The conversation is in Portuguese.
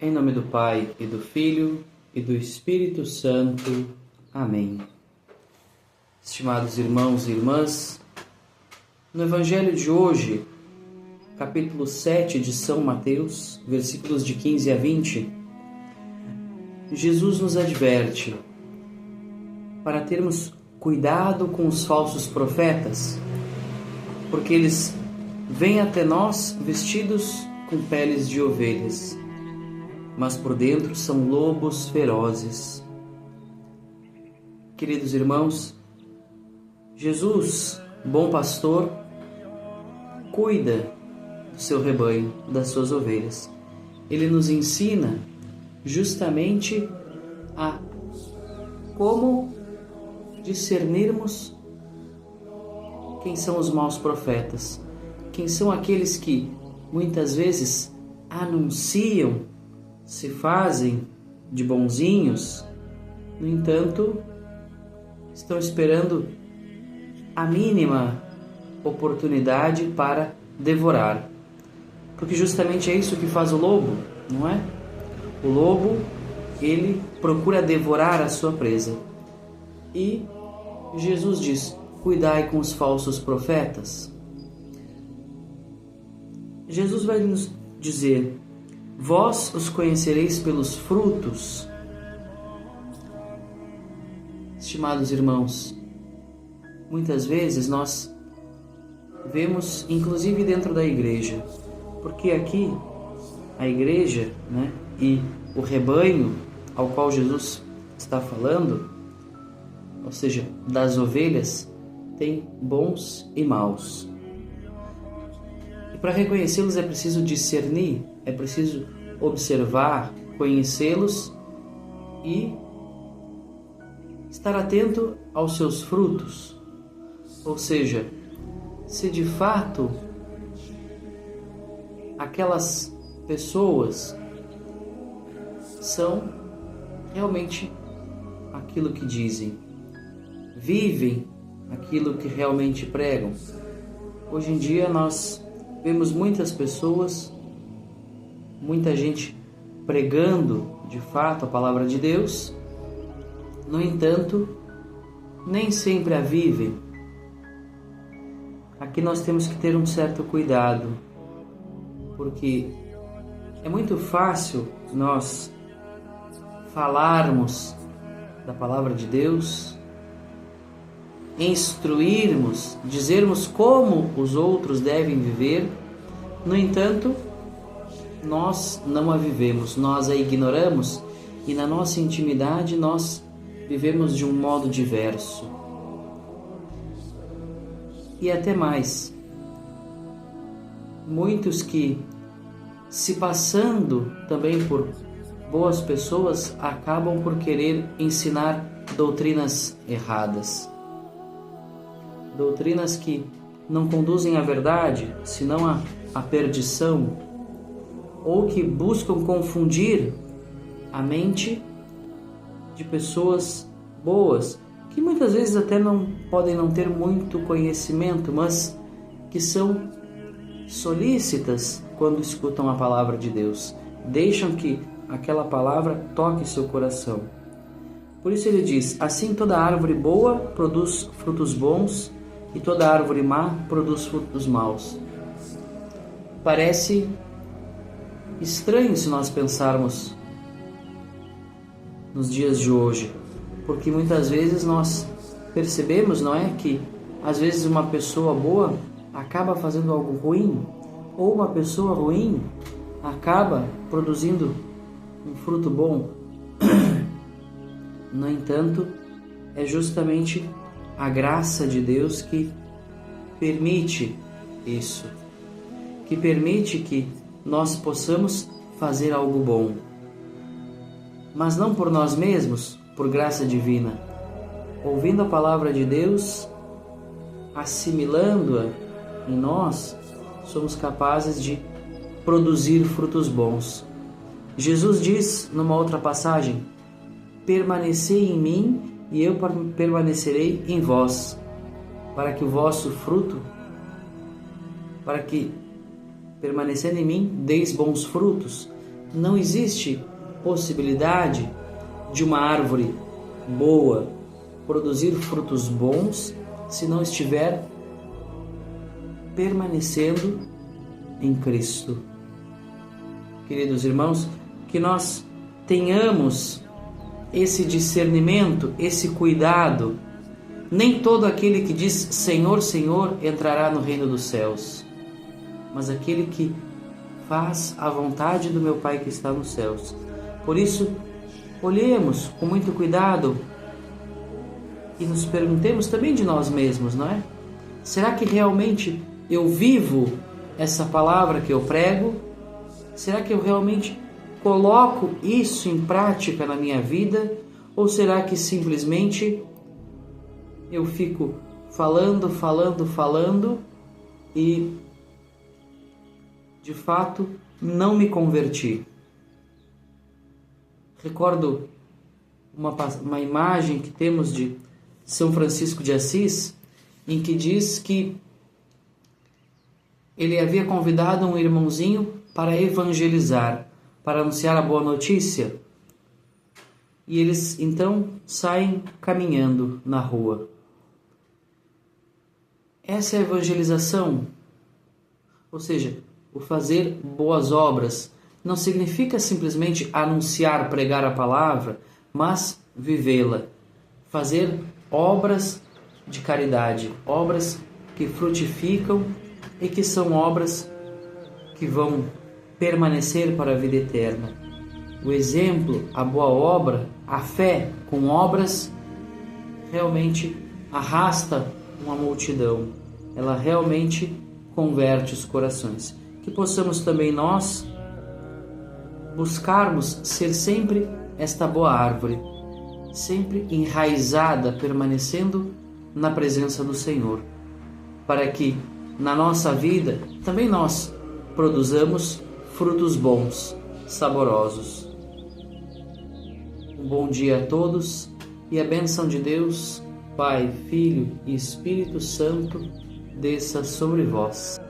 Em nome do Pai, e do Filho, e do Espírito Santo. Amém. Estimados irmãos e irmãs, no Evangelho de hoje, capítulo 7 de São Mateus, versículos de 15 a 20, Jesus nos adverte para termos cuidado com os falsos profetas, porque eles vêm até nós vestidos com peles de ovelhas, mas por dentro são lobos ferozes. Queridos irmãos, Jesus, bom pastor, cuida do seu rebanho, das suas ovelhas. Ele nos ensina justamente a como discernirmos quem são os maus profetas, quem são aqueles que muitas vezes anunciam, se fazem de bonzinhos, no entanto, estão esperando a mínima oportunidade para devorar. Porque justamente é isso que faz o lobo, não é? O lobo, ele procura devorar a sua presa. E Jesus diz: cuidai com os falsos profetas. Jesus vai nos dizer: vós os conhecereis pelos frutos. Estimados irmãos, muitas vezes nós vemos, inclusive dentro da igreja, porque aqui a igreja, e o rebanho ao qual Jesus está falando, ou seja, das ovelhas, tem bons e maus. E para reconhecê-los é preciso discernir, é preciso observar, conhecê-los e estar atento aos seus frutos. Ou seja, se de fato aquelas pessoas são realmente aquilo que dizem, vivem aquilo que realmente pregam. Hoje em dia nós vemos muitas pessoas, muita gente pregando de fato a palavra de Deus, no entanto, nem sempre a vivem. Aqui nós temos que ter um certo cuidado, porque é muito fácil nós falarmos da palavra de Deus, instruirmos, dizermos como os outros devem viver, no entanto, nós não a vivemos, nós a ignoramos e na nossa intimidade nós vivemos de um modo diverso. E até mais, muitos que, se passando também por boas pessoas, acabam por querer ensinar doutrinas erradas. Doutrinas que não conduzem à verdade, senão à perdição, ou que buscam confundir a mente de pessoas boas, que muitas vezes até podem não ter muito conhecimento, mas que são solícitas quando escutam a palavra de Deus, deixam que aquela palavra toque seu coração. Por isso ele diz: assim toda árvore boa produz frutos bons, e toda árvore má produz frutos maus. Parece estranho se nós pensarmos nos dias de hoje, porque muitas vezes nós percebemos, não é, que às vezes uma pessoa boa acaba fazendo algo ruim, ou uma pessoa ruim acaba produzindo um fruto bom. No entanto, é justamente a graça de Deus que permite isso, que permite que nós possamos fazer algo bom, mas não por nós mesmos, por graça divina, ouvindo a palavra de Deus, assimilando-a em nós, somos capazes de produzir frutos bons. Jesus diz numa outra passagem: permanecei em mim e eu permanecerei em vós, para que o vosso fruto, para que permanecendo em mim, deis bons frutos, não existe possibilidade de uma árvore boa produzir frutos bons se não estiver permanecendo em Cristo. Queridos irmãos, que nós tenhamos esse discernimento, esse cuidado. Nem todo aquele que diz Senhor, Senhor entrará no reino dos céus, mas aquele que faz a vontade do meu Pai que está nos céus. Por isso, olhemos com muito cuidado e nos perguntemos também de nós mesmos, não é? Será que realmente eu vivo essa palavra que eu prego? Será que eu realmente coloco isso em prática na minha vida? Ou será que simplesmente eu fico falando e de fato não me converti? Recordo uma imagem que temos de São Francisco de Assis, em que diz que ele havia convidado um irmãozinho para evangelizar, para anunciar a boa notícia. E eles então saem caminhando na rua. Essa é a evangelização. Ou seja, o fazer boas obras não significa simplesmente anunciar, pregar a palavra, mas vivê-la. Fazer obras de caridade, obras que frutificam e que são obras que vão permanecer para a vida eterna. O exemplo, a boa obra, a fé com obras realmente arrasta uma multidão. Ela realmente converte os corações. Que possamos também nós buscarmos ser sempre esta boa árvore, sempre enraizada, permanecendo na presença do Senhor, para que na nossa vida também nós produzamos frutos bons, saborosos. Um bom dia a todos e a bênção de Deus, Pai, Filho e Espírito Santo, desça sobre vós.